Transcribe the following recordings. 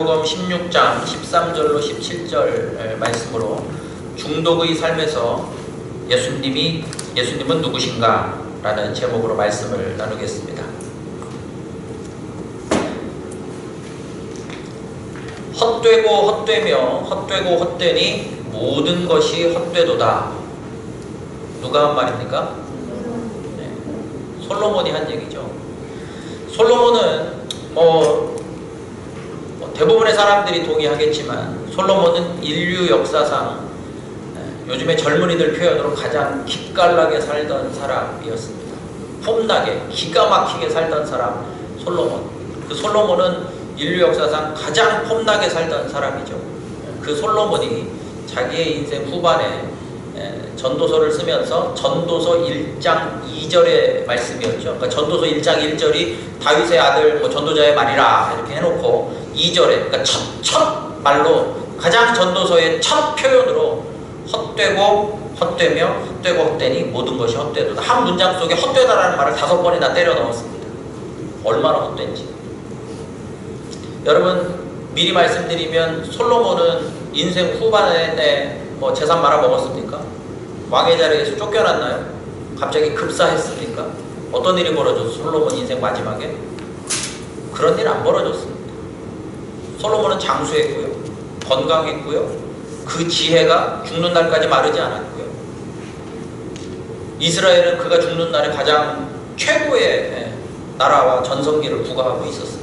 마태복음 16장 13절로 17절 말씀으로 중독의 삶에서 예수님은 누구신가? 라는 제목으로 말씀을 나누겠습니다. 헛되고 헛되며 헛되고 헛되니 모든 것이 헛되도다. 누가 한 말입니까? 네. 솔로몬이 한 얘기죠. 솔로몬은 대부분의 사람들이 동의하겠지만 솔로몬은 인류 역사상 요즘에 젊은이들 표현으로 가장 기깔나게 살던 사람이었습니다. 폼나게 기가 막히게 살던 사람 솔로몬. 그 솔로몬은 인류 역사상 가장 폼나게 살던 사람이죠. 그 솔로몬이 자기의 인생 후반에 전도서를 쓰면서 전도서 1장 2절의 말씀이었죠. 그러니까 전도서 1장 1절이 다윗의 아들 전도자의 말이라 이렇게 해놓고 2절에 그러니까 첫 말로 가장 전도서의 첫 표현으로 헛되고 헛되며 헛되고 헛되니 모든 것이 헛되도다. 한 문장 속에 헛되다라는 말을 5번이나 때려 넣었습니다. 얼마나 헛된지. 여러분 미리 말씀드리면 솔로몬은 인생 후반에 재산 말아먹었습니까? 왕의 자리에서 쫓겨났나요? 갑자기 급사했습니까? 어떤 일이 벌어졌어? 솔로몬 인생 마지막에? 그런 일 안 벌어졌습니다. 솔로몬은 장수했고요. 건강했고요. 그 지혜가 죽는 날까지 마르지 않았고요. 이스라엘은 그가 죽는 날에 가장 최고의 나라와 전성기를 부과하고 있었습니다.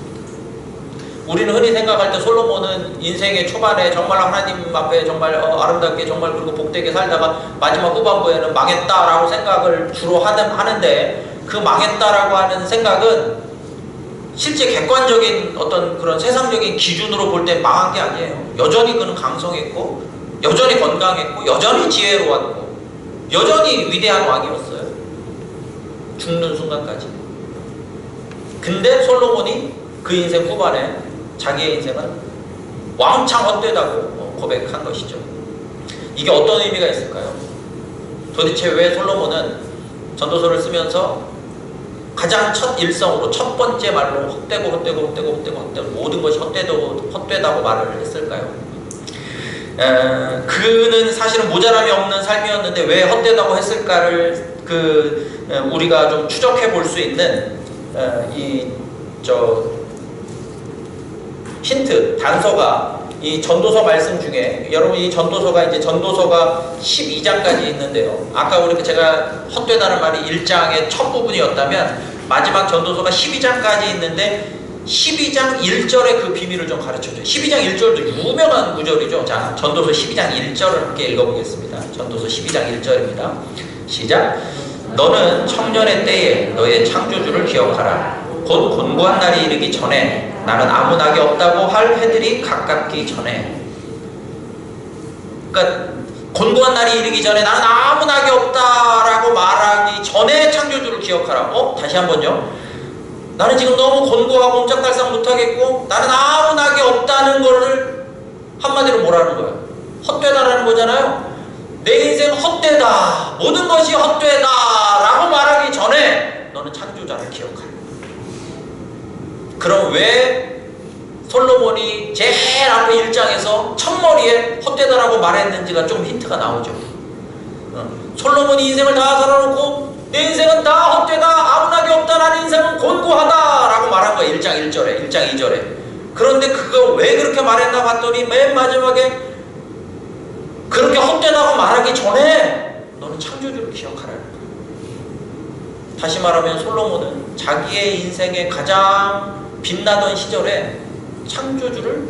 우리는 흔히 생각할 때 솔로몬은 인생의 초반에 정말 하나님 앞에 정말 아름답게 정말 그리고 복되게 살다가 마지막 후반부에는 망했다라고 생각을 주로 하는데 그 망했다라고 하는 생각은 실제 객관적인 어떤 그런 세상적인 기준으로 볼 때 망한 게 아니에요. 여전히 그는 강성했고 여전히 건강했고 여전히 지혜로웠고 여전히 위대한 왕이었어요. 죽는 순간까지. 근데 솔로몬이 그 인생 후반에 자기의 인생은 왕창 헛되다고 고백한 것이죠. 이게 어떤 의미가 있을까요? 도대체 왜 솔로몬은 전도서를 쓰면서 가장 첫 일성으로 첫 번째 말로 헛되고 모든 것이 헛되다고 말을 했을까요? 그는 사실은 모자람이 없는 삶이었는데 왜 헛되다고 했을까를 우리가 좀 추적해 볼 수 있는 힌트, 단서가 이 전도서 말씀 중에 여러분 이 전도서가 이제 전도서가 12장까지 있는데요. 아까 제가 헛되다는 말이 1장의 첫 부분이었다면 마지막 전도서가 12장까지 있는데 12장 1절의 그 비밀을 좀 가르쳐줘요. 12장 1절도 유명한 구절이죠. 자, 전도서 12장 1절을 함께 읽어보겠습니다. 전도서 12장 1절입니다. 시작. 너는 청년의 때에 너의 창조주를 기억하라. 곧 곤고한 날이 이르기 전에 나는 아무 낙이 없다고 할 해들이 가깝기 전에. 그러니까 곤고한 날이 이르기 전에 나는 아무 낙이 없다라고 말하기 전에 창조주를 기억하라. 다시 한번요. 나는 지금 너무 곤고하고 옴짝달싹 못하겠고 나는 아무 낙이 없다는 거를 한마디로 뭐라는 거예요? 헛되다라는 거잖아요. 내 인생 헛되다. 모든 것이 헛되다라고 말하기 전에 너는 창조자를 기억하라. 그럼 왜 솔로몬이 제일 앞에 1장에서 첫머리에 헛되다라고 말했는지가 좀 힌트가 나오죠. 솔로몬이 인생을 다 살아놓고 내 인생은 다 헛되다. 아무 낙이 없다. 나는 인생은 곤고하다 라고 말한 거야. 1장 1절에 1장 2절에. 그런데 그거 왜 그렇게 말했나 봤더니 맨 마지막에 그렇게 헛되다고 말하기 전에 너는 창조주를 기억하라는 거야. 다시 말하면 솔로몬은 자기의 인생의 가장 빛나던 시절에 창조주를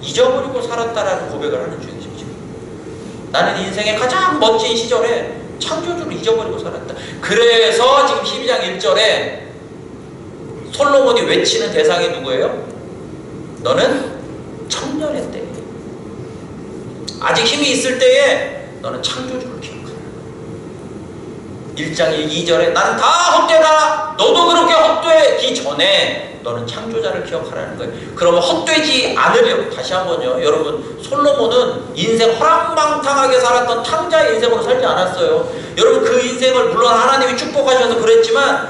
잊어버리고 살았다라는 고백을 하는 중이죠. 나는 인생의 가장 멋진 시절에 창조주를 잊어버리고 살았다. 그래서 지금 12장 1절에 솔로몬이 외치는 대상이 누구예요? 너는 청년의 때에 아직 힘이 있을 때에 너는 창조주를 기억하라. 1장 2절에 나는 다 헛되다. 너도 그렇게 헛되기 전에 너는 창조자를 기억하라는 거예요. 그러면 헛되지 않으려고 다시 한번요. 여러분 솔로몬은 인생 허랑방탕하게 살았던 탕자의 인생으로 살지 않았어요. 여러분 그 인생을 물론 하나님이 축복하셔서 그랬지만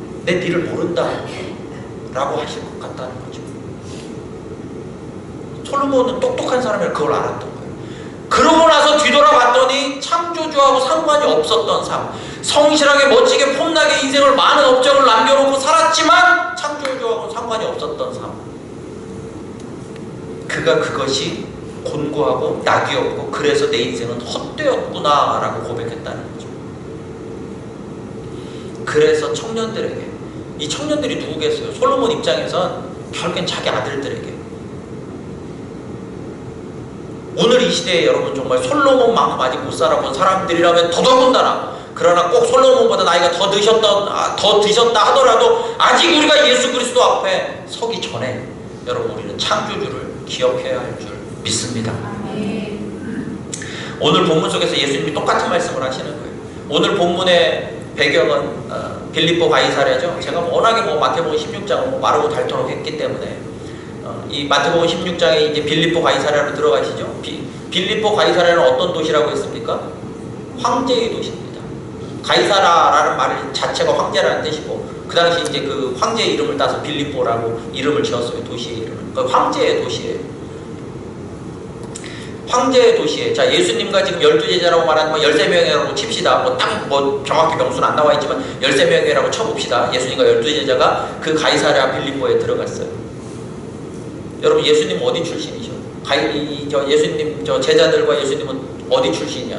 내 니를 모른다 라고 하실 것 같다는 거죠. 솔로몬은 똑똑한 사람이라 그걸 알았던 거예요. 그러고 나서 뒤돌아봤더니 창조주하고 상관이 없었던 삶, 성실하게 멋지게 폼나게 인생을 많은 업적을 남겨놓고 살았지만 창조주하고는 상관이 없었던 삶, 그것이 곤고하고 낙이 없고 그래서 내 인생은 헛되었구나 라고 고백했다는 거죠. 그래서 청년들에게, 이 청년들이 누구겠어요? 솔로몬 입장에선 결국엔 자기 아들들에게, 오늘 이 시대에 여러분 정말 솔로몬만큼 아직 못 살아본 사람들이라면 더더군다나, 그러나 꼭 솔로몬보다 나이가 더 드셨다 하더라도 아직 우리가 예수 그리스도 앞에 서기 전에 여러분 우리는 창조주를 기억해야 할 줄 믿습니다. 오늘 본문 속에서 예수님이 똑같은 말씀을 하시는 거예요. 오늘 본문의 배경은 빌립보 가이사랴죠. 제가 워낙에 마태복음 16장을 마르고 닳도록 했기 때문에 이 마태복음 16장에 이제 빌립보 가이사랴로 들어가시죠. 빌립보 가이사랴는 어떤 도시라고 했습니까? 황제의 도시입니다. 가이사라라는 말 자체가 황제라는 뜻이고, 그 당시 이제 그 황제의 이름을 따서 빌립보라고 이름을 지었어요. 도시의 이름을. 그러니까 황제의 도시예요. 황제의 도시에, 자, 예수님과 지금 12제자라고 말하는 거 13명이라고 칩시다. 정확히 명수는 안 나와 있지만 13명이라고 쳐봅시다. 예수님과 12제자가 그 가이사랴 빌립보에 들어갔어요. 여러분, 예수님 어디 출신이죠? 예수님, 제자들과 예수님은 어디 출신이야?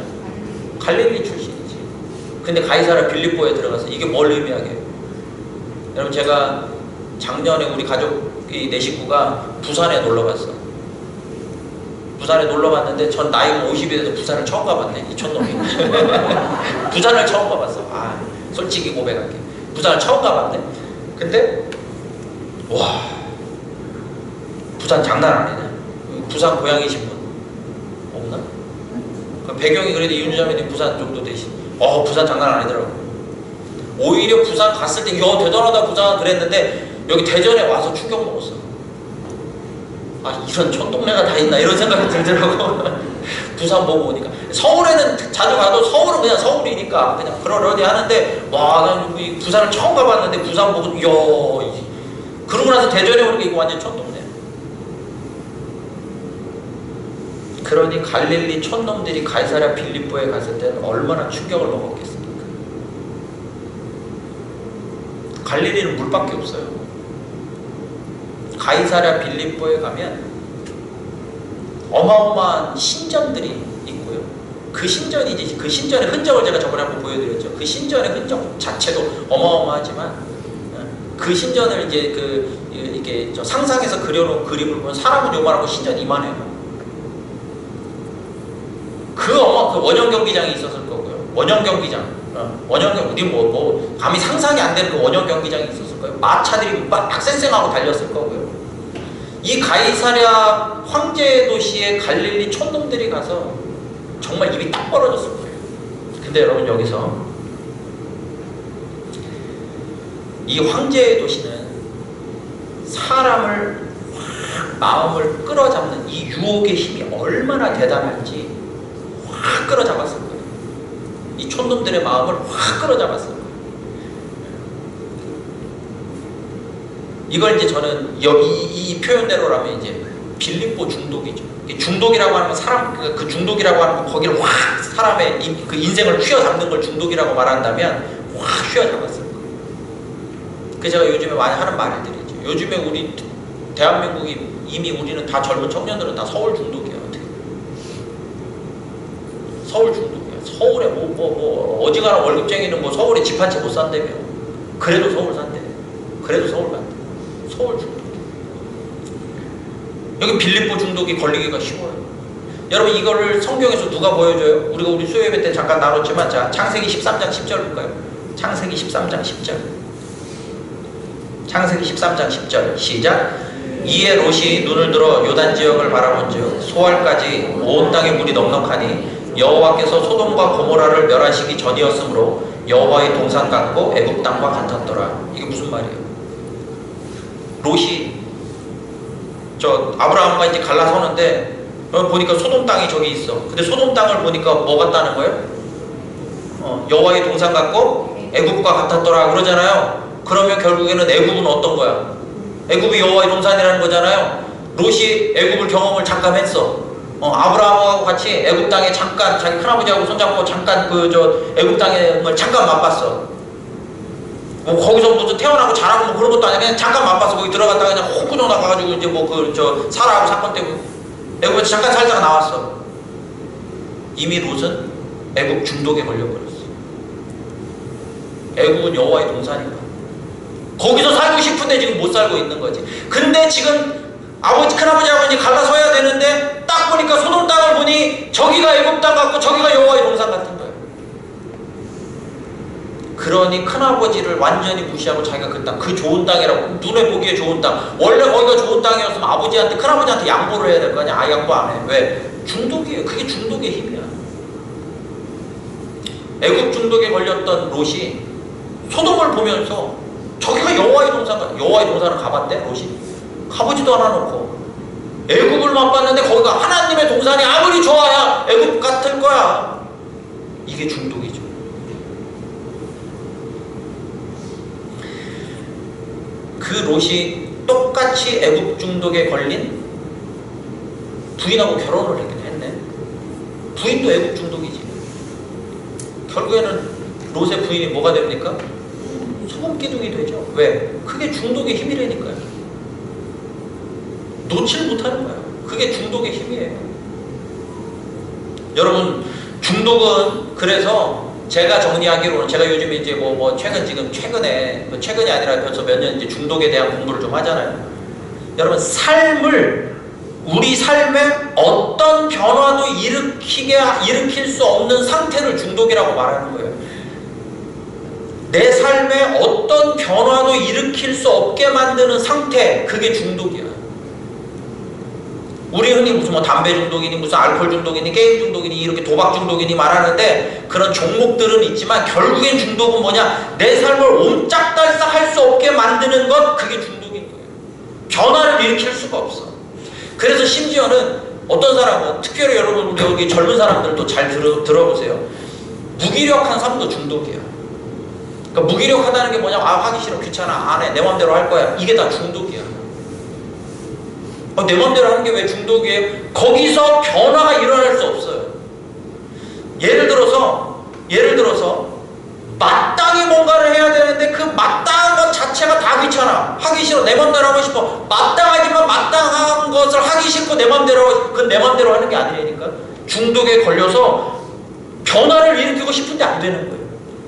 갈릴리 출신이지. 근데 가이사랴 빌립보에 들어가서 이게 뭘 의미하게? 여러분, 제가 작년에 우리 가족이, 내 식구가 부산에 놀러 갔어. 부산에 놀러 갔는데 전 나이가 50이 돼서 부산을 처음 가봤네, 이 촌놈이. 부산을 처음 가봤어. 솔직히 고백할게. 부산을 처음 가봤네. 근데 와, 부산 장난 아니네. 부산 고향이신 분 없나? 배경이 그래도 이윤주 자매님 부산 정도 되시. 부산 장난 아니더라고. 오히려 부산 갔을 때 대단하다 부산 그랬는데 여기 대전에 와서 충격 먹었어. 이런 촌동네가 다 있나 이런 생각이 들더라고. 부산 보고 오니까. 서울에는 자주 가도 서울은 그냥 서울이니까 그냥 그러려니 하는데, 난 부산을 처음 가봤는데 부산 보고 그러고 나서 대전에 오니까 이거 완전 촌동네. 그러니 갈릴리 촌놈들이 가이사랴 빌립보에 갔을 때는 얼마나 충격을 먹었겠습니까? 갈릴리는 물밖에 없어요. 가이사랴 빌립보에 가면 어마어마한 신전들이 있고요. 그 신전의 흔적을 제가 저번에 한번 보여드렸죠. 그 신전의 흔적 자체도 어마어마하지만, 그 신전을 이게 상상해서 그려놓은 그림을 보면 사람은 요만하고 신전이 이만해요. 그 원형 경기장이 있었을 거고요. 원형 경기장. 우리 감히 상상이 안 되는 그 원형 경기장이 있었을 거예요. 마차들이 막 쌩쌩하고 달렸을 거고요. 이 가이사랴 황제의 도시에 갈릴리 촌놈들이 가서 정말 입이 딱 벌어졌을 거예요. 근데 여러분, 여기서 이 황제의 도시는 사람을 확 마음을 끌어잡는 이 유혹의 힘이 얼마나 대단한지 확 끌어잡았을 거예요. 이 촌놈들의 마음을 확 끌어잡았을 거예요. 이걸 이제 저는 이 표현대로라면 이제 빌립보 중독이죠. 중독이라고 하는 건 그 중독이라고 하는 건 거기를 확 사람의 그 인생을 휘어잡는 걸 중독이라고 말한다면 확 휘어잡았을 거예요. 그래서 제가 요즘에 많이 하는 말들이죠. 요즘에 우리 대한민국이 이미 우리는 다 젊은 청년들은 다 서울 중독이에요. 어떻게? 서울 중독이야. 서울에 어지간한 월급쟁이는 서울에 집 한 채 못 산다며. 그래도 서울 산대. 그래도 서울 간대. 서울 중독. 여기 빌립보 중독이 걸리기가 쉬워요. 여러분, 이거를 성경에서 누가 보여줘요? 우리 수요 예배 때 잠깐 나눴지만, 자, 창세기 13장 10절 볼까요? 창세기 13장 10절. 창세기 13장 10절 시작. 이에 롯이 눈을 들어 요단 지역을 바라본즉 소알까지 온 땅에 물이 넉넉하니 여호와께서 소돔과 고모라를 멸하시기 전이었으므로 여호와의 동산 같고 애굽 땅과 같았더라. 이게 무슨 말이에요? 롯이 아브라함과 이제 갈라서는데 보니까 소돔 땅이 저기 있어. 근데 소돔 땅을 보니까 뭐 같다는 거예요? 여호와의 동산 같고 애굽과 같았더라 그러잖아요. 그러면 결국에는 애굽은 어떤 거야? 애굽이 여호와의 동산이라는 거잖아요. 롯이 애굽을 경험을 잠깐 했어. 아브라함하고 같이 애굽 땅에 잠깐 자기 큰아버지하고 손잡고 잠깐 애굽 땅을 잠깐 맛봤어. 뭐 거기서 무슨 태어나고 자라고 뭐 그런 것도 아니야. 그냥 잠깐 맛봤어. 거기 들어갔다가 그냥 호구조 나가가지고 이제 뭐 사라하고 사건 때문에 애굽에서 잠깐 살다가 나왔어. 이미 롯은 애굽 중독에 걸려버렸어. 애굽은 여호와의 동산이야. 거기서 살고 싶은데 지금 못 살고 있는 거지. 근데 지금 큰아버지하고 이제 갈라서야 되는데 딱 보니까 소돔 땅을 보니 저기가 애굽 땅 같고 저기가 여호와의 동산 같은 거야. 그러니 큰아버지를 완전히 무시하고 자기가 그 땅, 그 좋은 땅이라고, 눈에 보기에 좋은 땅, 원래 거기가 좋은 땅이었으면 아버지한테, 큰아버지한테 양보를 해야 될 거 아니야. 양보 안 해. 왜? 중독이에요. 그게 중독의 힘이야. 애굽 중독에 걸렸던 롯이 소돔을 보면서 저기가 여호와의 동산, 여호와의 동산을 가봤대? 롯이? 가보지도 않아놓고 애굽을 맛봤는데 거기가 하나님의 동산이 아무리 좋아야 애굽 같을 거야. 이게 중독이죠. 그 롯이 똑같이 애굽 중독에 걸린 부인하고 결혼을 했네. 부인도 애굽 중독이지. 결국에는 롯의 부인이 뭐가 됩니까? 소금기둥이 되죠. 왜? 그게 중독의 힘이라니까요. 놓질 못하는 거예요. 그게 중독의 힘이에요. 여러분, 중독은 그래서 제가 정리하기로는, 제가 요즘에 이제 최근이 아니라 벌써 몇 년 이제 중독에 대한 공부를 좀 하잖아요. 여러분, 우리 삶에 어떤 변화도 일으킬 수 없는 상태를 중독이라고 말하는 거예요. 내 삶에 어떤 변화도 일으킬 수 없게 만드는 상태, 그게 중독이야. 우리 흔히 무슨 담배 중독이니 무슨 알코올 중독이니 게임 중독이니 이렇게 도박 중독이니 말하는데, 그런 종목들은 있지만 결국엔 중독은 뭐냐? 내 삶을 옴짝달싹 할 수 없게 만드는 것, 그게 중독인 거예요. 변화를 일으킬 수가 없어. 그래서 심지어는 어떤 사람은, 특별히 여러분 우리 여기 젊은 사람들도 잘 들어보세요. 무기력한 삶도 중독이야. 그러니까 무기력하다는 게 뭐냐? 하기 싫어, 귀찮아, 안 해, 내 맘대로 할 거야. 이게 다 중독이야. 내 맘대로 하는 게 왜 중독이에요? 거기서 변화가 일어날 수 없어요. 예를 들어서 마땅히 뭔가를 해야 되는데 그 마땅한 것 자체가 다 귀찮아. 하기 싫어, 내 맘대로 하고 싶어. 마땅하지만 마땅한 것을 하기 싫고 내 맘대로 하고, 그건 내 맘대로 하는 게 아니라니까. 중독에 걸려서 변화를 일으키고 싶은데 안 되는 거예요.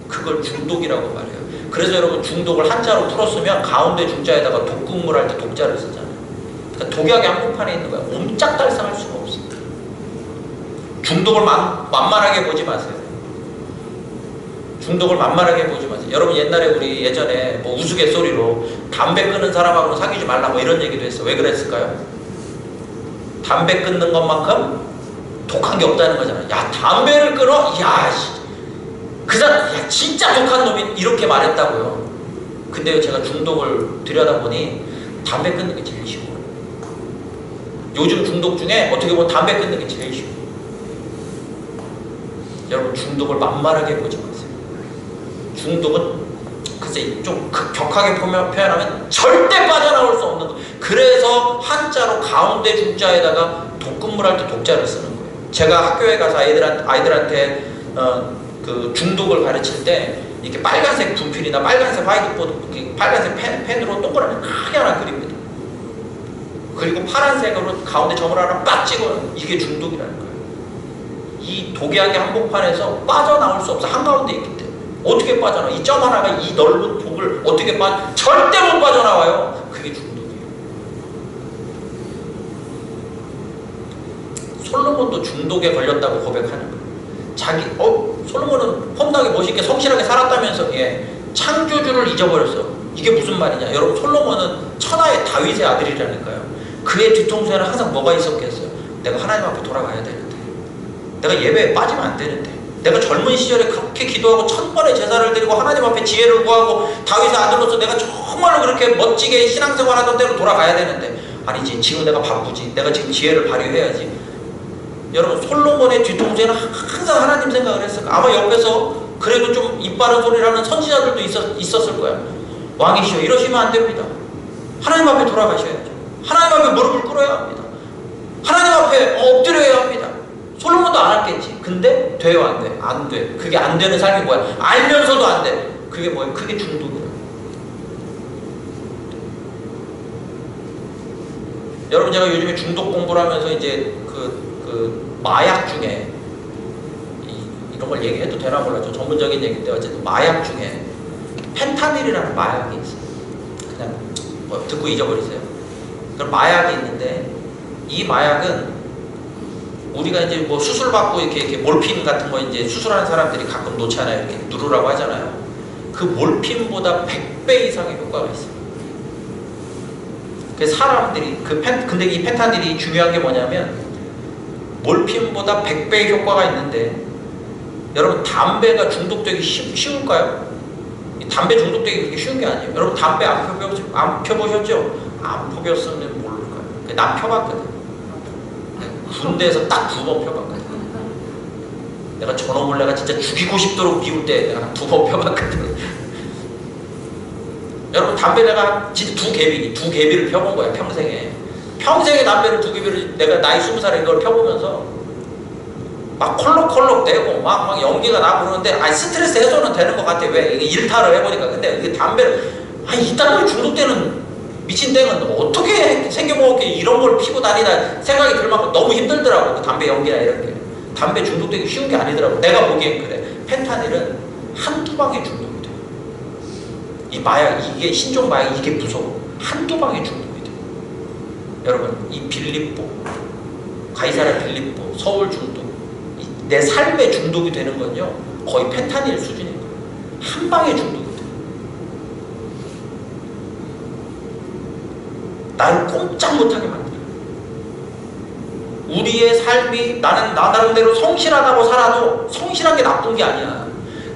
그걸 중독이라고 말해요. 그래서 여러분, 중독을 한자로 풀었으면 가운데 중자에다가 독극물 할 때 독자를 쓰잖아요. 그러니까 독약이 한복판에 있는 거야. 옴짝달싹할 수가 없습니다. 중독을 만만하게 보지 마세요. 중독을 만만하게 보지 마세요. 여러분, 옛날에 우리 예전에 뭐 우스갯소리로 담배 끊는 사람하고는 사귀지 말라 뭐 이런 얘기도 했어. 왜 그랬을까요? 담배 끊는 것만큼 독한 게 없다는 거잖아. 야, 담배를 끊어? 야, 그 사람, 야, 진짜 독한 놈이 이렇게 말했다고요. 근데요, 제가 중독을 들여다보니 담배 끊는 게 제일 쉬워요. 요즘 중독 중에 어떻게 보면 담배 끊는 게 제일 쉬워요. 여러분, 중독을 만만하게 보지 마세요. 중독은 글쎄 좀 격하게 표현하면 절대 빠져나올 수 없는 거. 그래서 한자로 가운데 중자에다가 독극물 할 때 독자를 쓰는 거예요. 제가 학교에 가서 아이들한테 그 중독을 가르칠 때 이렇게 빨간색 분필이나 빨간색 화이트보드, 빨간색 펜으로 동그라미 크게 하나 그립니다. 그리고 파란색으로 가운데 점을 하나 빡 찍어요. 이게 중독이라는 거예요. 이 독약의 한복판에서 빠져나올 수 없어. 한가운데 있기 때문에. 어떻게 빠져나와? 이 점 하나가 이 넓은 독을 어떻게 절대 못 빠져나와요. 그게 중독이에요. 솔로몬도 중독에 걸렸다고 고백하는 거예요. 솔로몬은 험나게 멋있게 성실하게 살았다면서, 창조주를 잊어버렸어. 이게 무슨 말이냐? 여러분, 솔로몬은 천하의 다윗의 아들이라니까요. 그의 뒤통수에는 항상 뭐가 있었겠어요? 내가 하나님 앞에 돌아가야 되는데, 내가 예배에 빠지면 안 되는데, 내가 젊은 시절에 그렇게 기도하고 1000번의 제사를 드리고 하나님 앞에 지혜를 구하고 다윗의 아들로서 내가 정말로 그렇게 멋지게 신앙생활 하던 대로 돌아가야 되는데, 아니지, 지금 내가 바쁘지, 내가 지금 지혜를 발휘해야지. 여러분, 솔로몬의 뒤통수에는 항상 하나님 생각을 했어요. 아마 옆에서 그래도 좀 입 바른 소리를 하는 선지자들도 있었을 거야. 왕이시여 이러시면 안 됩니다. 하나님 앞에 돌아가셔야죠. 하나님 앞에 무릎을 꿇어야 합니다. 하나님 앞에 엎드려야 합니다. 솔로몬도 안 했겠지. 근데 돼요, 안 돼? 안 돼. 그게 안 되는 삶이 뭐야? 알면서도 안 돼. 그게 뭐야? 그게 중독이야. 여러분, 제가 요즘에 중독 공부를 하면서 이제 그 마약 중에 이런 걸 얘기해도 되나 몰라요. 전문적인 얘기인데 어쨌든 마약 중에 펜타닐이라는 마약이 있어요. 그냥 뭐 듣고 잊어버리세요. 그런 마약이 있는데 이 마약은 우리가 이제 뭐 수술 받고 이렇게 몰핀 같은 거 이제 수술하는 사람들이 가끔 놓잖아요. 이렇게 누르라고 하잖아요. 그 몰핀보다 100배 이상의 효과가 있어요. 그 사람들이 근데 이 펜타닐이 중요한 게 뭐냐면 몰핀보다 100배의 효과가 있는데 여러분 담배가 중독되기 쉬울까요? 이 담배 중독되기 그렇게 쉬운 게 아니에요. 여러분 담배 안 펴보셨죠? 안 펴봤으면 모를 거예요. 난 펴봤거든. 군대에서 딱 2번 펴봤거든. 내가 저놈을 내가 진짜 죽이고 싶도록 미울 때 내가 2번 펴봤거든. 여러분 담배 내가 진짜 두 개비를 펴본 거야. 평생에 담배를 2개비를 내가 나이 20살에 이걸 펴보면서 막 콜록콜록 대고 막 연기가 나고 그러는데 스트레스 해소는 되는 것 같아. 왜? 이게 일탈을 해보니까. 근데 그 담배를 이딴 거에 중독되는 미친 땡은 어떻게 생겨먹게 이런 걸 피고 다니나 생각이 들 만큼 너무 힘들더라고. 그 담배 연기나 이런 게. 담배 중독되기 쉬운 게 아니더라고. 내가 보기엔 그래. 펜타닐은 한두 방에 중독이 돼. 이 마약, 이게 신종 마약, 이게 무서워. 한두 방에 중독이 돼. 여러분, 이 빌립보, 가이사랴 빌립보, 서울 중독, 내 삶에 중독이 되는 건요 거의 펜타닐 수준인 거예요. 한 방에 중독이 돼. 나를 꼼짝 못하게 만들어요. 우리의 삶이 나는 나 나름대로 성실하다고 살아도 성실한 게 나쁜 게 아니야.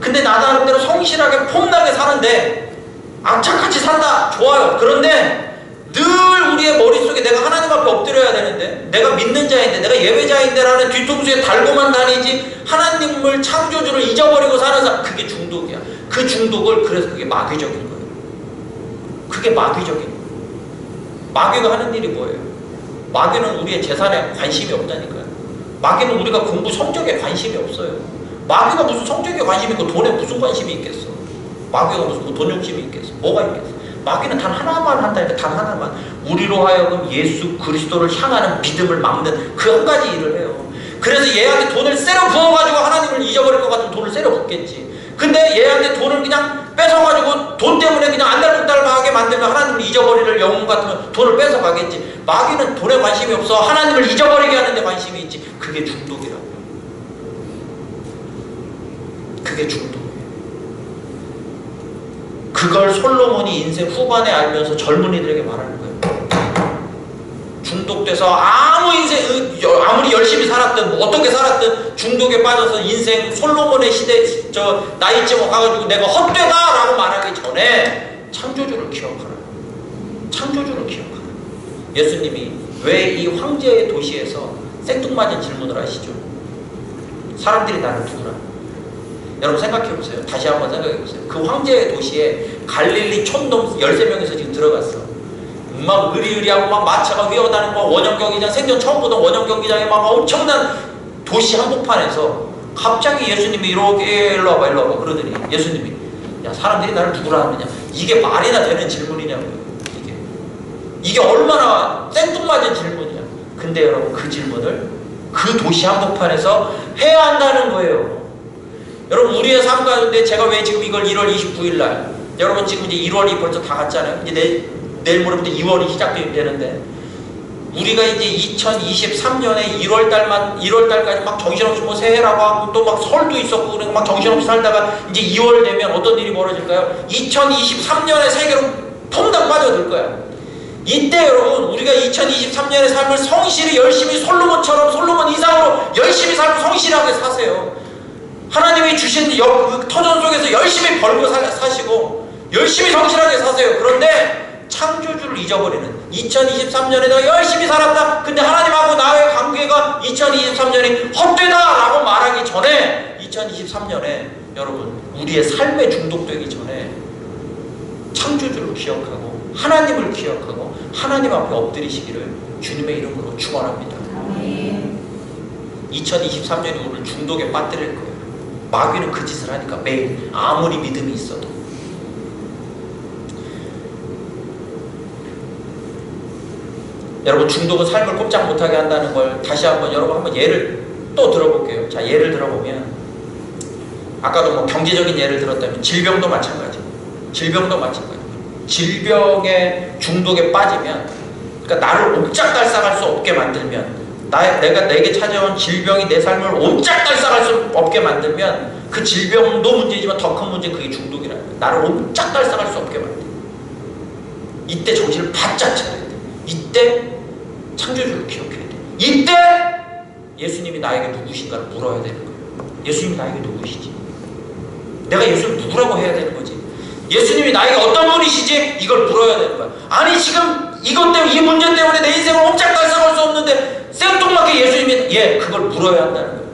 근데 나 나름대로 성실하게 폼나게 사는데 악착같이 산다. 좋아요. 그런데 늘 우리의 머릿속에 내가 하나님 앞에 엎드려야 되는데 내가 믿는 자인데 내가 예배자인데 라는 뒤통수에 달고만 다니지 하나님을 창조주를 잊어버리고 사는 사람, 그게 중독이야. 그 중독을 그래서 그게 마귀적인 거예요. 그게 마귀적인 거예요. 마귀가 하는 일이 뭐예요? 마귀는 우리의 재산에 관심이 없다니까요. 마귀는 우리가 공부 성적에 관심이 없어요. 마귀가 무슨 성적에 관심이 있고 돈에 무슨 관심이 있겠어? 마귀가 무슨 돈 욕심이 있겠어? 뭐가 있겠어? 마귀는 단 하나만 한다니까. 단 하나만. 우리로 하여금 예수 그리스도를 향하는 믿음을 막는 그 한 가지 일을 해요. 그래서 얘한테 돈을 쎄려 부어가지고 하나님을 잊어버릴 것 같으면 돈을 쎄려 붓겠지. 근데 얘한테 돈을 그냥 뺏어가지고 돈 때문에 그냥 안달복달하게 만들면 하나님을 잊어버릴 영혼 같으면 돈을 뺏어가겠지. 마귀는 돈에 관심이 없어. 하나님을 잊어버리게 하는데 관심이 있지. 그게 중독이라고요. 그게 중독이에요. 그걸 솔로몬이 인생 후반에 알면서 젊은이들에게 말하는 거예요. 중독돼서 아무리 열심히 살았든 뭐 어떻게 살았든 중독에 빠져서 인생 솔로몬의 시대 나이쯤 가가지고 내가 헛되다라고 말하기 전에 창조주를 기억하라. 창조주를 기억하라. 예수님이 왜 이 황제의 도시에서 생뚱맞은 질문을 하시죠? 사람들이 나를 누구라? 여러분 생각해보세요. 다시 한번 생각해보세요. 그 황제의 도시에 갈릴리 촌놈 13명에서 지금 들어갔어. 막 의리의리하고 막 마차가 위어다니는 거, 원형경기장, 생전 처음 보던 원형경기장에 막 엄청난 도시 한복판에서 갑자기 예수님이 이렇게 일로 와봐 그러더니 예수님이 야 사람들이 나를 누구라 하느냐. 이게 말이나 되는 질문이냐고요. 이게 얼마나 생뚱맞은 질문이냐. 근데 여러분 그 질문을 그 도시 한복판에서 해야 한다는 거예요. 여러분 우리의 삶 가운데 제가 왜 지금 이걸 1월 29일 날 여러분 지금 이제 1월이 벌써 다 갔잖아요. 이제 내일 모레부터 2월이 시작되는데 우리가 이제 2023년에 1월달까지 막 정신없이 뭐 새해라고 하고 또 막 설도 있었고 그러니까 막 정신없이 살다가 이제 2월 되면 어떤 일이 벌어질까요? 2023년의 세계로 퐁당 빠져들 거야. 이때 여러분 우리가 2023년의 삶을 성실히 열심히 솔로몬 이상으로 열심히 살고 성실하게 사세요. 하나님이 주신 터전 속에서 열심히 벌고 사시고 열심히 성실하게 사세요. 그런데 창조주를 잊어버리는 2023년에 내가 열심히 살았다. 근데 하나님하고 나의 관계가 2023년이 헛되다라고 말하기 전에 2023년에 여러분 우리의 삶에 중독되기 전에 창조주를 기억하고 하나님을 기억하고 하나님 앞에 엎드리시기를 주님의 이름으로 축원합니다. 2023년이 오늘 중독에 빠뜨릴 거예요. 마귀는 그 짓을 하니까 매일 아무리 믿음이 있어도. 여러분, 중독은 삶을 꼼짝 못하게 한다는 걸 다시 한번 여러분 한번 예를 또 들어볼게요. 자, 예를 들어보면 아까도 뭐 경제적인 예를 들었다면 질병도 마찬가지고, 질병도 마찬가지고, 질병의 중독에 빠지면, 그러니까 나를 옴짝달싹할 수 없게 만들면, 내게 찾아온 질병이 내 삶을 옴짝달싹할 수 없게 만들면 그 질병도 문제지만 더 큰 문제, 그게 중독이라는 거예요. 나를 옴짝달싹할 수 없게 만들어. 이때 정신을 바짝 차려야 돼. 이때 창조주를 기억해야 돼. 이때 예수님이 나에게 누구신가를 물어야 되는 거예요. 예수님이 나에게 누구시지? 내가 예수를 누구라고 해야 되는 거지? 예수님이 나에게 어떤 분이시지? 이걸 물어야 되는 거야. 아니, 지금 이것 때문에, 이 문제 때문에 내 인생을 옴짝달싹할 수 없는데 생뚱맞게 예수님이 그걸 물어야 한다는 거예요.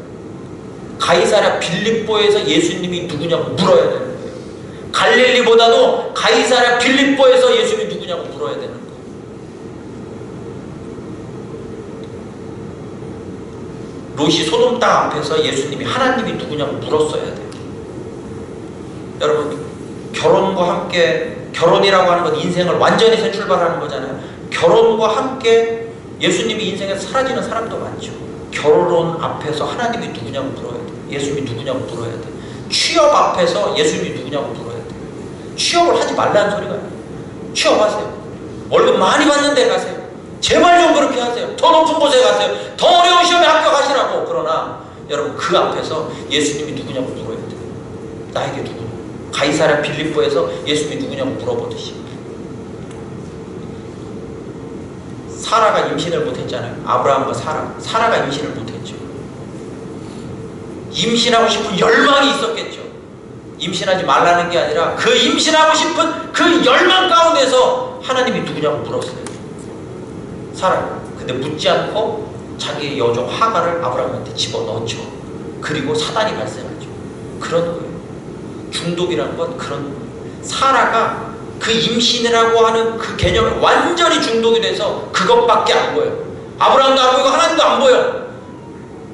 가이사랴 빌립보에서 예수님이 누구냐고 물어야 되는 거예요. 갈릴리보다도 가이사랴 빌립보에서 예수님이 누구냐고 물어야 되는 거예요. 롯이 소돔 땅 앞에서 예수님이 하나님이 누구냐고 물었어야 돼요. 여러분, 결혼과 함께, 결혼이라고 하는 건 인생을 완전히 새 출발하는 거잖아요. 결혼과 함께 예수님이 인생에서 사라지는 사람도 많죠. 결혼 앞에서 하나님이 누구냐고 물어야 돼. 예수님이 누구냐고 물어야 돼. 취업 앞에서 예수님이 누구냐고 물어야 돼. 취업을 하지 말라는 소리가 아니에요. 취업하세요. 월급 많이 받는 데 가세요. 제발 좀 그렇게 하세요. 더 높은 곳에 가세요. 더 어려운 시험에 합격하시라고. 그러나 여러분, 그 앞에서 예수님이 누구냐고 물어야 돼요. 나에게 누구냐. 가이사랴 빌립보에서 예수님이 누구냐고 물어보듯이. 사라가 임신을 못했잖아요. 아브라함과 사라가 임신을 못했죠. 임신하고 싶은 열망이 있었겠죠. 임신하지 말라는 게 아니라 그 임신하고 싶은 그 열망 가운데서 하나님이 누구냐고 물었어요. 사라. 근데 묻지 않고 자기의 여종 하가를 아브라함한테 집어넣죠. 그리고 사단이 발생하죠. 그런 거예요. 중독이라는 건 그런 거예요. 사라가 그 임신이라고 하는 그 개념에 완전히 중독이 돼서 그것밖에 안 보여요. 아브라함도 안 보이고 하나님도 안 보여.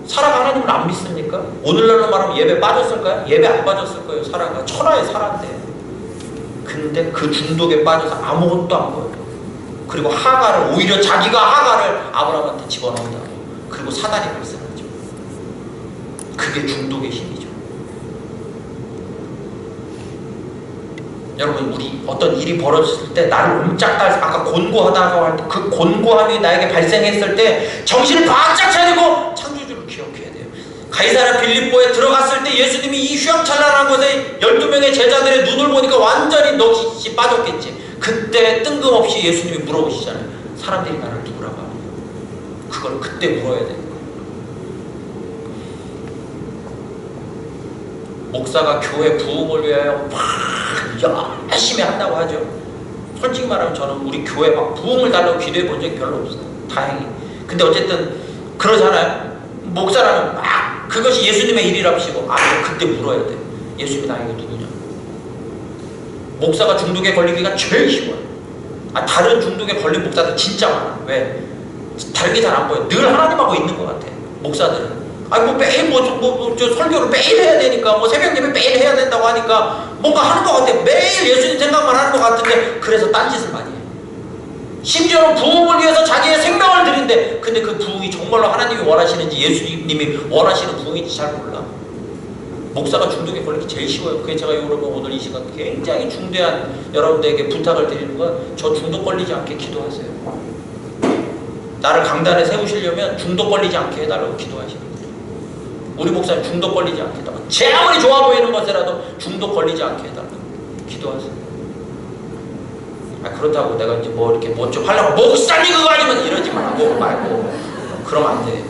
사라가 하나님을 안 믿습니까? 오늘날로 말하면 예배 빠졌을까요? 예배 안 빠졌을 거예요. 사라가 천하의 사라인데. 근데 그 중독에 빠져서 아무것도 안 보여요. 그리고 하가를, 오히려 자기가 하가를 아브라함한테 집어넣는다고. 그리고 사단이 발생하죠. 그게 중독의 힘이죠. 여러분, 우리 어떤 일이 벌어졌을 때 나를 옴짝달싹, 아까 곤고하다고 할 때 그 곤고함이 나에게 발생했을 때 정신을 바짝 차리고 창조주를 기억해야 돼요. 가이사랴 빌립보에 들어갔을 때 예수님이 이 휘황찬란한 곳에 12명의 제자들의 눈을 보니까 완전히 넋이 빠졌겠지. 그때 뜬금없이 예수님이 물어보시잖아요. 사람들이 나를 누구라고 하느냐. 그걸 그때 물어야 되는 거예요. 목사가 교회 부흥을 위하여 막 열심히 한다고 하죠. 솔직히 말하면 저는 우리 교회 막 부흥을 달라고 기도해 본 적이 별로 없어요. 다행히. 근데 어쨌든 그러잖아요. 목사라면 막 그것이 예수님의 일이랍시고, 그때 물어야 돼. 예수님이 나에게 누구냐. 목사가 중독에 걸리기가 제일 쉬워요. 다른 중독에 걸린 목사들 진짜 많아. 왜? 다른 게 잘 안 보여. 늘 하나님하고 있는 것 같아. 목사들은. 매일 설교를 매일 해야 되니까, 새벽 예배 매일 해야 된다고 하니까 뭔가 하는 것 같아. 매일 예수님 생각만 하는 것 같은데, 그래서 딴짓을 많이 해. 심지어는 부흥을 위해서 자기의 생명을 드린대. 근데 그 부흥이 정말로 하나님이 원하시는지 예수님이 원하시는 부흥인지 잘 몰라. 목사가 중독에 걸리기 제일 쉬워요. 그게 제가 여러분 오늘 이 시간 굉장히 중대한 여러분들에게 부탁을 드리는 건, 저 중독 걸리지 않게 기도하세요. 나를 강단에 세우시려면 중독 걸리지 않게 해달라고 기도하시는 거예요. 우리 목사님 중독 걸리지 않게 해달라고. 제 아무리 좋아 보이는 것이라도 중독 걸리지 않게 해달라고 기도하세요. 그렇다고 내가 이제 이렇게 좀 하려고 목사님 그거 아니면 이러지 말고 그러면 안 돼.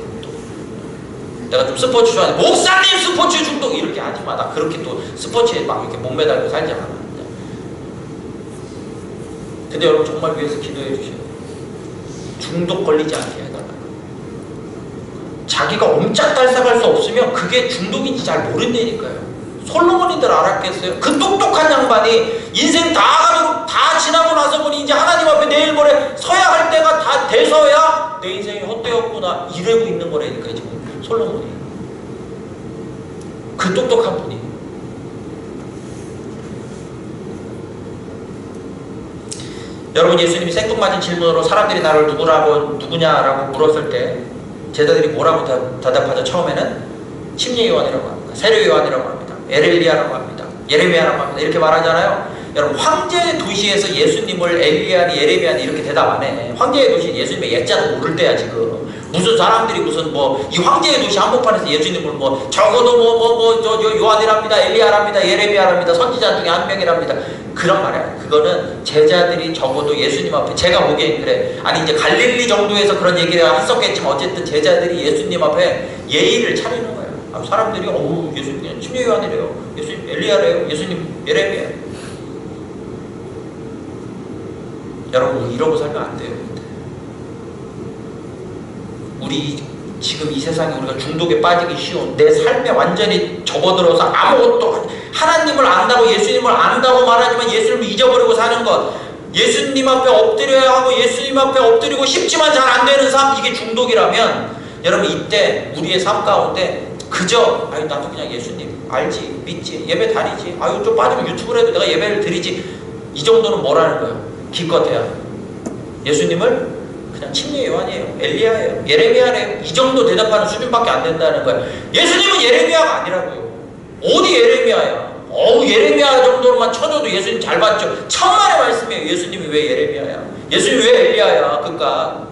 내가 좀 스포츠 좋아하는데 목사님 스포츠 중독 이렇게 하지 마. 나 그렇게 또 스포츠에 막 이렇게 몸매달고 살지 않아. 근데 여러분 정말 위해서 기도해 주셔야 돼요. 중독 걸리지 않게 해달라. 자기가 옴짝달싹할 수 없으면 그게 중독인지 잘 모른다니까요. 솔로몬이들 알았겠어요? 그 똑똑한 양반이 인생 다 가지고 다 지나고 나서 보니 이제 하나님 앞에 내일 모레 서야 할 때가 다 돼서야 내 인생이 헛되었구나 이러고 있는 거라니까 지금 솔로몬이. 그 똑똑한 분이. 여러분, 예수님이 생뚱맞은 질문으로 사람들이 나를 누구냐라고 물었을 때 제자들이 뭐라고 대답하죠? 처음에는 침례 요한이라고 합니다. 세례 요한이라고 합니다. 엘리야라고 합니다. 예레미야라고 합니다. 이렇게 말하잖아요. 여러분, 황제의 도시에서 예수님을 엘리야니 예레미야니 이렇게 대답 안 해. 황제의 도시 예수님의 예자도 모를 때야 지금. 무슨 사람들이 무슨 이 황제의 도시 한복판에서 예수님을 적어도 저 요한이랍니다. 엘리야랍니다. 예레미야랍니다. 선지자 중에 한 명이랍니다. 그런 말이야. 그거는 제자들이 적어도 예수님 앞에, 제가 보기엔 그래. 아니 이제 갈릴리 정도에서 그런 얘기를 했었겠지만 어쨌든 제자들이 예수님 앞에 예의를 차리는 거야. 사람들이 예수님 그냥 침례 요한이래요. 예수님 엘리야래요. 예수님 예레미야. 여러분, 이러고 살면 안 돼요. 우리 지금 이 세상에 우리가 중독에 빠지기 쉬운, 내 삶에 완전히 접어들어서 아무것도 하나님을 안다고 예수님을 안다고 말하지만 예수님을 잊어버리고 사는 것, 예수님 앞에 엎드려야 하고 예수님 앞에 엎드리고 싶지만 잘 안 되는 삶, 이게 중독이라면 여러분, 이때 우리의 삶 가운데 그저 나도 그냥 예수님 알지, 믿지, 예배 다니지, 좀 빠지면 유튜브로 해도 내가 예배를 드리지, 이 정도는 뭐라는 거야? 기껏해야 예수님을 그냥 침례 요한이에요, 엘리야예요, 예레미야래요, 이 정도 대답하는 수준밖에 안 된다는 거야. 예수님은 예레미야가 아니라고요. 어디 예레미야야? 예레미야 정도로만 쳐줘도 예수님 잘 봤죠. 천만의 말씀이에요. 예수님이 왜 예레미야야? 예수님이 왜 엘리야야? 그러니까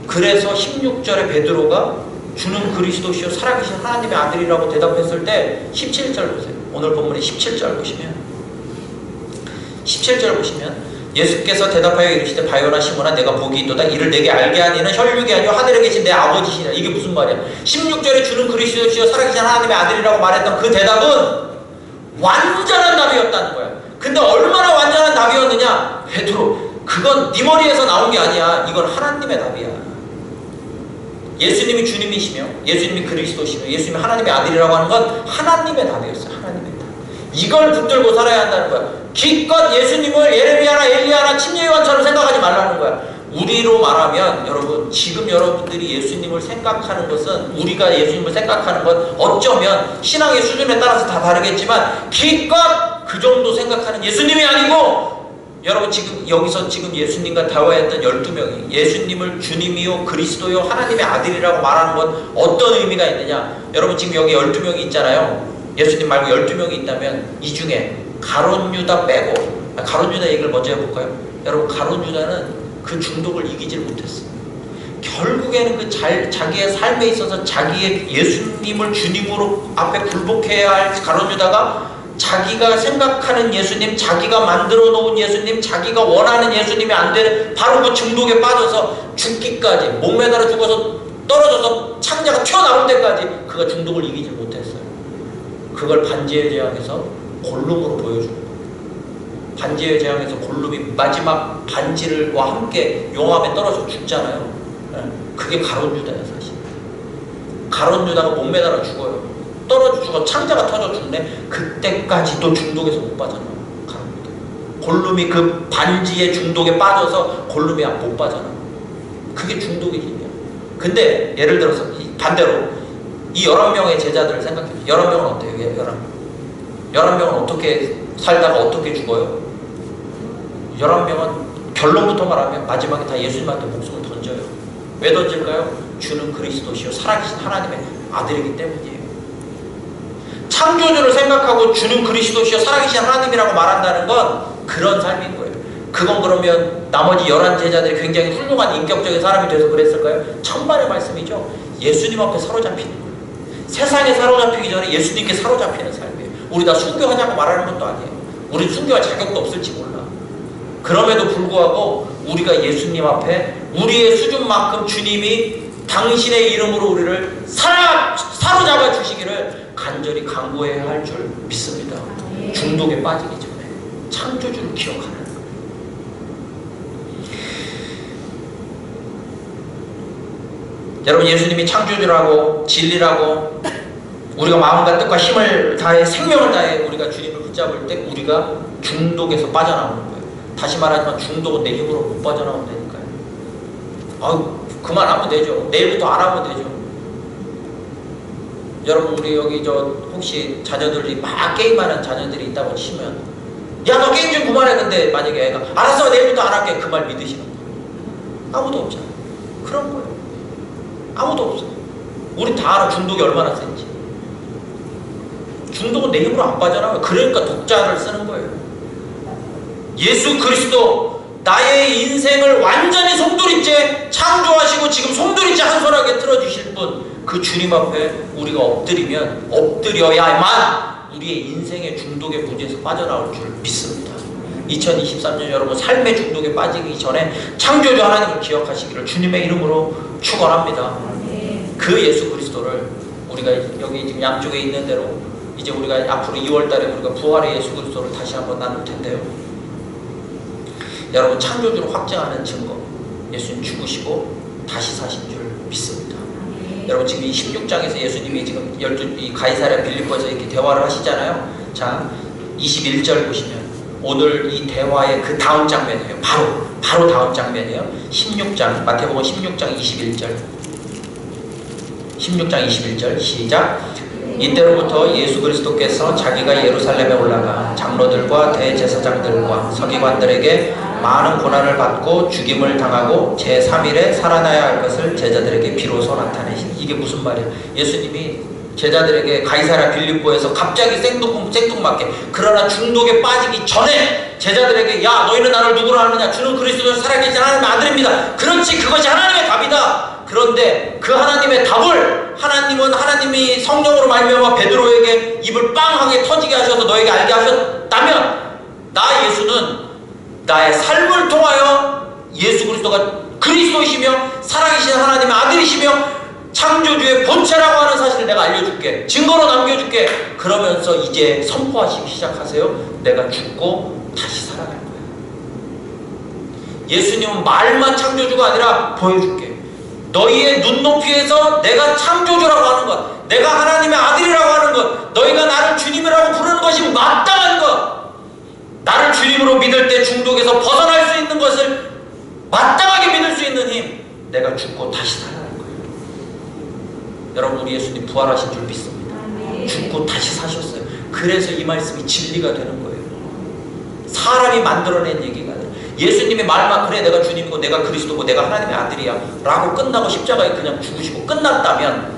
그래서 16절에 베드로가 주는 그리스도시요 살아계신 하나님의 아들이라고 대답했을 때 17절 보세요. 오늘 본문의 17절 보시면 17절 보시면 예수께서 대답하여 이르시되 바요나 시몬아 내가 복이 있도다. 이를 내게 알게 하니는 혈육이 아니요 하늘에 계신 내 아버지시라. 이게 무슨 말이야? 16절에 주는 그리스도시요 살아계신 하나님의 아들이라고 말했던 그 대답은 완전한 답이었다는 거야. 근데 얼마나 완전한 답이었느냐? 베드로, 그건 네 머리에서 나온 게 아니야. 이건 하나님의 답이야. 예수님이 주님이시며 예수님이 그리스도시며 예수님이 하나님의 아들이라고 하는 건 하나님의 답이었어요. 하나님의 답. 이걸 붙들고 살아야 한다는 거야. 기껏 예수님을 예레미야나 엘리야나 침례 요한처럼 생각하지 말라는 거야. 우리로 말하면 여러분, 지금 여러분들이 예수님을 생각하는 것은, 우리가 예수님을 생각하는 건 어쩌면 신앙의 수준에 따라서 다 다르겠지만 기껏 그 정도 생각하는 예수님이 아니고, 여러분 지금 여기서 지금 예수님과 대화했던 12명이 예수님을 주님이요 그리스도요 하나님의 아들이라고 말하는 건 어떤 의미가 있느냐? 여러분 지금 여기 12명이 있잖아요. 예수님 말고 12명이 있다면 이 중에 가룟 유다 빼고, 가룟 유다 얘기를 먼저 해볼까요? 여러분, 가룟 유다는 그 중독을 이기질 못했어요. 결국에는 그 자기의 삶에 있어서 자기의 예수님을 주님으로 앞에 굴복해야 할 가룟 유다가 자기가 생각하는 예수님, 자기가 만들어 놓은 예수님, 자기가 원하는 예수님이 안 되는 바로 그 중독에 빠져서 죽기까지, 목매달아 죽어서 떨어져서 창자가 튀어나올 때까지 그가 중독을 이기질 못했어요. 그걸 반지의 제왕에서 골룸으로 보여주는 거예요. 반지의 제왕에서 골룸이 마지막 반지를과 함께 용암에 떨어져 죽잖아요. 그게 가룟 유다야 사실. 가룟 유다가 목매달아 죽어요. 떨어져 죽어 창자가 터져 죽네. 그때까지도 중독에서 못 빠져나와. 가룟 유다. 골룸이 그 반지의 중독에 빠져서 골룸이 못 빠져나와. 그게 중독의 힘이야. 근데 예를 들어서 반대로 이 11명의 제자들을 생각해보세요. 11명은 어때요? 11명은 어떻게 살다가 어떻게 죽어요? 11명은 결론부터 말하면 마지막에 다 예수님한테 목숨을 던져요. 왜 던질까요? 주는 그리스도시요 살아계신 하나님의 아들이기 때문이에요. 창조주를 생각하고 주는 그리스도시요 살아계신 하나님이라고 말한다는 건 그런 삶인 거예요. 그건 그러면 나머지 11제자들이 굉장히 훌륭한 인격적인 사람이 돼서 그랬을까요? 천만의 말씀이죠. 예수님 앞에 사로잡히는 거예요. 세상에 사로잡히기 전에 예수님께 사로잡히는 삶이에요. 우리 다 순교하자고 말하는 것도 아니에요. 우리 순교할 자격도 없을지 몰라. 그럼에도 불구하고 우리가 예수님 앞에 우리의 수준만큼 주님이 당신의 이름으로 우리를 사로잡아 주시기를 간절히 간구해야 할 줄 믿습니다. 중독에 빠지기 전에 창조주를 기억하는 거예요. 여러분, 예수님이 창조주라고 진리라고 우리가 마음과 뜻과 힘을 다해 생명을 다해 우리가 주님을 붙잡을 때 우리가 중독에서 빠져나오는 거예요. 다시 말하지만 중독은 내 힘으로 못 빠져나온다니까요. 아유, 그만하면 되죠. 내일부터 안 하면 되죠. 여러분, 우리 여기 혹시 자녀들이 막 게임하는 자녀들이 있다고 치면, 야, 너 게임 좀 그만해. 근데 만약에 애가 알았어, 내일부터 안 할게. 그 말 믿으시는 거예요. 아무도 없잖아요. 그런 거예요. 아무도 없어요. 우리 다 알아, 중독이 얼마나 센지. 중독은 내 힘으로 안 빠져나와요. 그러니까 독자를 쓰는 거예요. 예수 그리스도 나의 인생을 완전히 송두리째 창조하시고 지금 송두리째 한 손하게 틀어주실 분, 그 주님 앞에 우리가 엎드려야만 우리의 인생의 중독의 문제에서 빠져나올 줄 믿습니다. 2023년 여러분, 삶의 중독에 빠지기 전에 창조주 하나님을 기억하시기를 주님의 이름으로 축원합니다. 그 예수 그리스도를 우리가 여기 지금 양쪽에 있는 대로 이제 우리가 앞으로 2월달에 우리가 부활의 예수 그리스도를 다시 한번 나눌 텐데요. 여러분, 창조주를 확증하는 증거, 예수님 죽으시고 다시 사신 줄 믿습니다. 여러분, 지금 이 16장에서 예수님이 지금 이 가이사랴 빌립보에서 이렇게 대화를 하시잖아요. 자, 21절 보시면 오늘 이 대화의 그 다음 장면이에요. 바로 다음 장면이에요. 16장, 마태복음 16장 21절. 16장 21절 시작. 이때로부터 예수 그리스도께서 자기가 예루살렘에 올라가 장로들과 대제사장들과 서기관들에게 많은 고난을 받고 죽임을 당하고 제3일에 살아나야 할 것을 제자들에게 비로소 나타내신. 이게 무슨 말이야? 예수님이 제자들에게 가이사랴 빌립보에서 갑자기 생뚱맞게, 그러나 중독에 빠지기 전에 제자들에게, 야, 너희는 나를 누구로 아느냐? 주는 그리스도는 살아계신 하나님의 아들입니다. 그렇지, 그것이 하나님의 답이다. 그런데 그 하나님의 답을 하나님이 성령으로 말미암아 베드로에게 입을 빵하게 터지게 하셔서 너에게 알게 하셨다면, 나 예수는 나의 삶을 통하여 예수 그리스도가 그리스도이시며 살아계신 하나님의 아들이시며 창조주의 본체라고 하는 사실을 내가 알려줄게. 증거로 남겨줄게. 그러면서 이제 선포하시기 시작하세요. 내가 죽고 다시 살아날 거야. 예수님은 말만 창조주가 아니라 보여줄게. 너희의 눈높이에서 내가 창조주라고 하는 것, 내가 하나님의 아들이라고 하는 것, 너희가 나를 주님이라고 부르는 것이 마땅한 것, 나를 주님으로 믿을 때 중독에서 벗어날 수 있는 것을 마땅하게 믿을 수 있는 힘, 내가 죽고 다시 살아날 거예요. 여러분, 우리 예수님 부활하신 줄 믿습니다. 죽고 다시 사셨어요. 그래서 이 말씀이 진리가 되는 거예요. 사람이 만들어낸 얘기가 아니라 예수님이 말만, 그래 내가 주님이고 내가 그리스도고 내가 하나님의 아들이야 라고 끝나고 십자가에 그냥 죽으시고 끝났다면,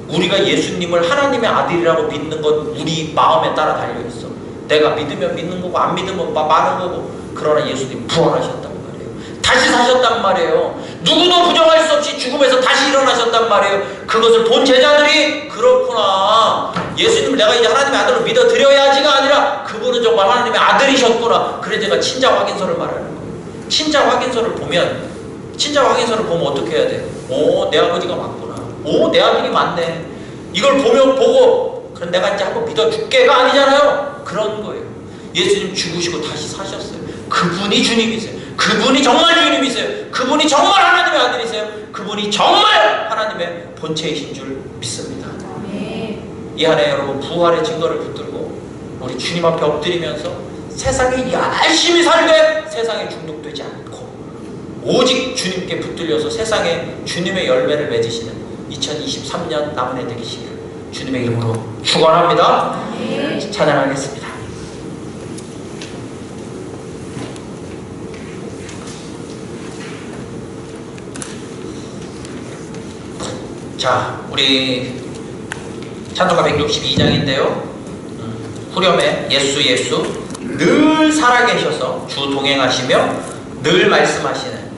우리가 예수님을 하나님의 아들이라고 믿는 건 우리 마음에 따라 달려있어. 내가 믿으면 믿는 거고 안 믿으면 마는 거고. 그러나 예수님 부활하셨단 말이에요. 다시 사셨단 말이에요. 누구도 부정할 수 없이 죽음에서 다시 일어나셨단 말이에요. 그것을 본 제자들이, 그렇구나, 예수님을 내가 이제 하나님의 아들로 믿어드려야지가 아니라 그분은 정말 하나님의 아들이셨구나. 그래 제가 친자 확인서를 말하는 거예요. 친자 확인서를 보면 어떻게 해야 돼? 오, 내 아버지가 맞구나. 오, 내 아들이 맞네. 이걸 보고 그럼 내가 이제 한번 믿어줄게가 아니잖아요. 그런 거예요. 예수님 죽으시고 다시 사셨어요. 그분이 주님이세요. 그분이 정말 주님이세요. 그분이 정말 하나님의 아들이세요. 그분이 정말 하나님의 본체이신 줄 믿습니다. 이 안에 여러분, 부활의 증거를 붙들고 우리 주님 앞에 엎드리면서 세상에 열심히 살되 세상에 중독되지 않고 오직 주님께 붙들려서 세상에 주님의 열매를 맺으시는 2023년 남은 해 되시기를 주님의 이름으로 축원합니다. 찬양하겠습니다. 자, 우리 찬송가 162장인데요. 후렴에 예수 늘 살아계셔서 주 동행하시며 늘 말씀하시는,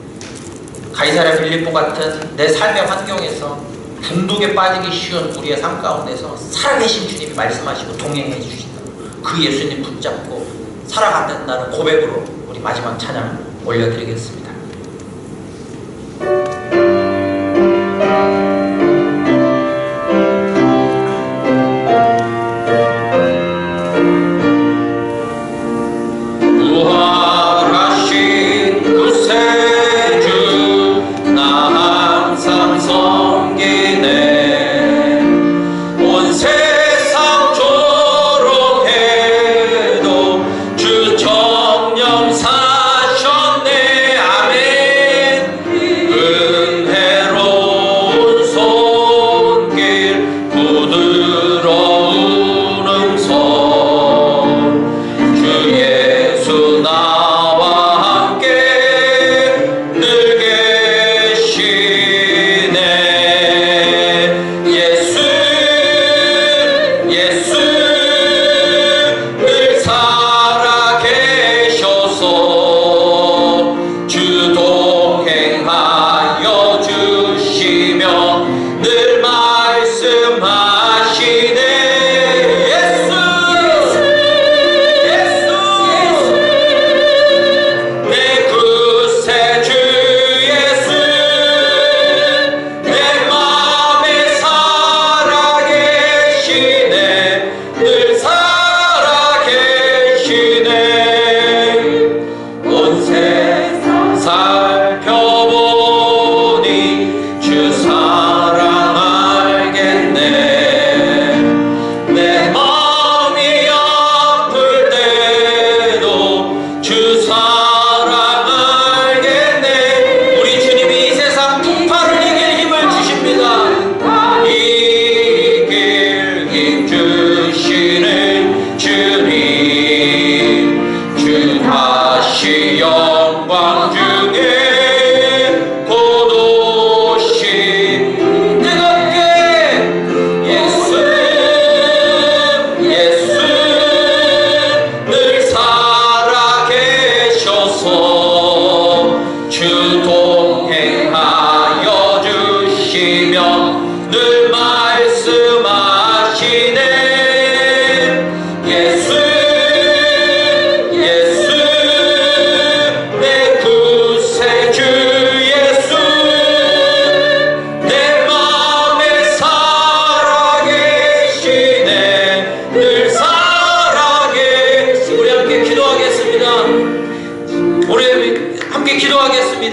가이사랴 빌립보 같은 내 삶의 환경에서 중독에 빠지기 쉬운 우리의 삶 가운데서 살아계신 주님이 말씀하시고 동행해 주신다. 그 예수님 붙잡고 살아간다는 고백으로 우리 마지막 찬양 올려드리겠습니다. 온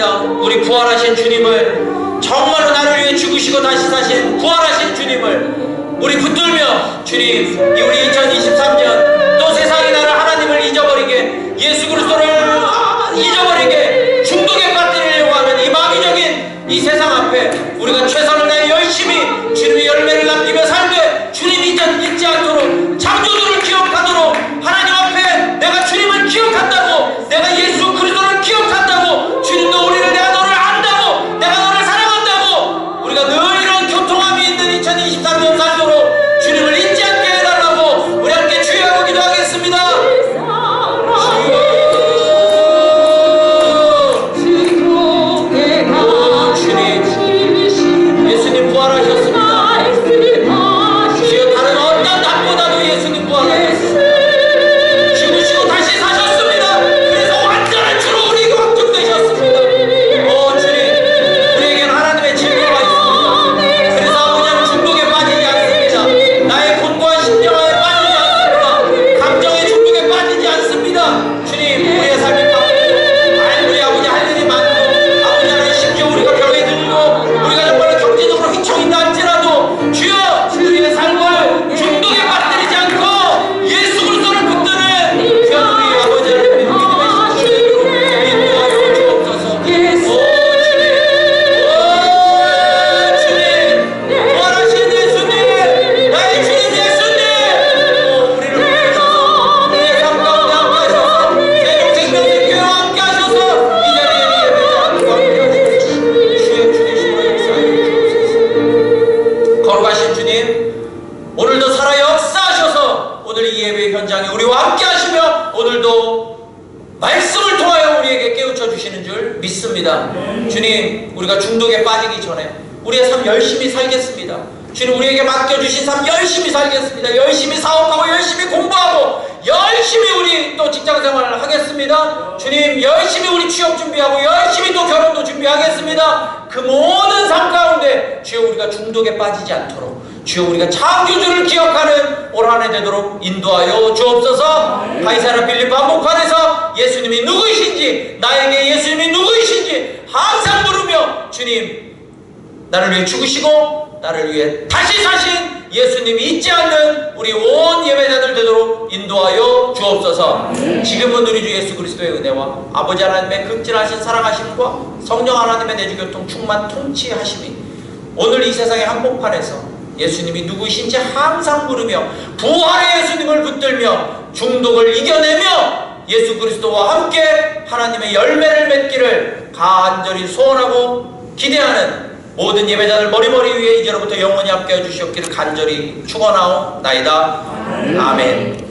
기도합니다. 우리 부활하신 주님을, 정말로 나를 위해 죽으시고 다시 사신 부활하신 주님을 우리 붙들며, 주님, 우리 2023년 또 세상이 나를, 하나님을 잊어버리게, 예수 그리스도를 잊어버리게 중독에 빠뜨리려고 하는 이 마귀적인 이 세상 앞에 우리가 최선을 다해 열심히 주님의 열매를 남기며 살되, 주님 잊지 않도록, 창조주를 기억하도록, 하나님 앞에 내가 주님을 기억한다고, 내가 예수 그리스도를 기억한다고, 주님도 우리를, 내가 너를 안다고, 내가 너를 사랑한다고, 우리가 늘 이런 교통함이 있는 2023년 살도록 주님을 잊지 않게 해달라고 우리 함께 주의하고 기도하겠습니다. 예수님 부활하셨습니다. 주여, 다른 어떤 낮보다도 예수님 부활하셨습니다. 죽으시고 다시 사셨습니다. 그래서 완전한 주로 우리에게 확정되셨습니다. 주님, 우리에게는 하나님의 진리가 있습니다. 그래서 아버지는 중독에 빠지지 않습니다. 나의 본고한 심령에 빠지지 않습니다. 감정의 중독에 빠지지 않습니다. 주님, 우리의 삶이 바뀌고, 우리 아버지 할 일이 많고, 아버지 하나님 심지어 우리가 병에 들고, 우리가 정말 경제적으로 휘청인다 할지라도, 주여, 우리의 삶을 중독에 빠뜨리지 않고 예수 그리스도를 붙드는 귀한 우리 아버지 하나님의 믿음의 신실을 인도하여 주옵소서. 주님, 부활하신 예수님, 나의 주님 예수님, 우리를 부르셔서 우리의 삶 가운데 함께 하셔서, 세종 생명교회와 함께 하셔서 이 자리에 예배자 함께 하시고 주의 주님으로 역사하여 주옵소서. 거룩하신 주님, 오늘도 살아 역사하셔서 오늘 이 예배 현장에 우리와 함께 하시며 오늘도 말씀을 통하여 우리에게 깨우쳐 주시는 줄 믿습니다. 주님, 우리가 중독에 빠지기 전에 우리의 삶 열심히 살겠습니다. 주님, 우리에게 맡겨주신 삶 열심히 살겠습니다. 열심히 사업하고, 열심히 공부하고, 열심히 우리 또 직장생활을 하겠습니다. 주님, 열심히 우리 취업 준비하고, 열심히 또 결혼도 준비하겠습니다. 그 모든 삶 가운데 주여, 우리가 중독에 빠지지 않도록, 주여, 우리가 창조주를 기억하는 올 한 해 되도록 인도하여 주옵소서. 가이사랴 빌립보 한복판에서 예수님이 누구이신지, 나에게 예수님이 누구이신지 항상 물으며, 주님, 나를 위해 죽으시고 나를 위해 다시 사신 예수님이 잊지 않는 우리 온 예배자들 되도록 인도하여 주옵소서. 지금은 우리 주 예수 그리스도의 은혜와 아버지 하나님의 극진하신 사랑하심과 성령 하나님의 내주교통 충만 통치하심이 오늘 이 세상의 한복판에서 예수님이 누구이신지 항상 물으며, 부활의 예수님을 붙들며 중독을 이겨내며 예수 그리스도와 함께 하나님의 열매를 맺기를 간절히 소원하고 기대하는 모든 예배자들 머리머리 위에 이제로부터 영원히 함께 해주시옵기를 간절히 축원하옵나이다. 아멘.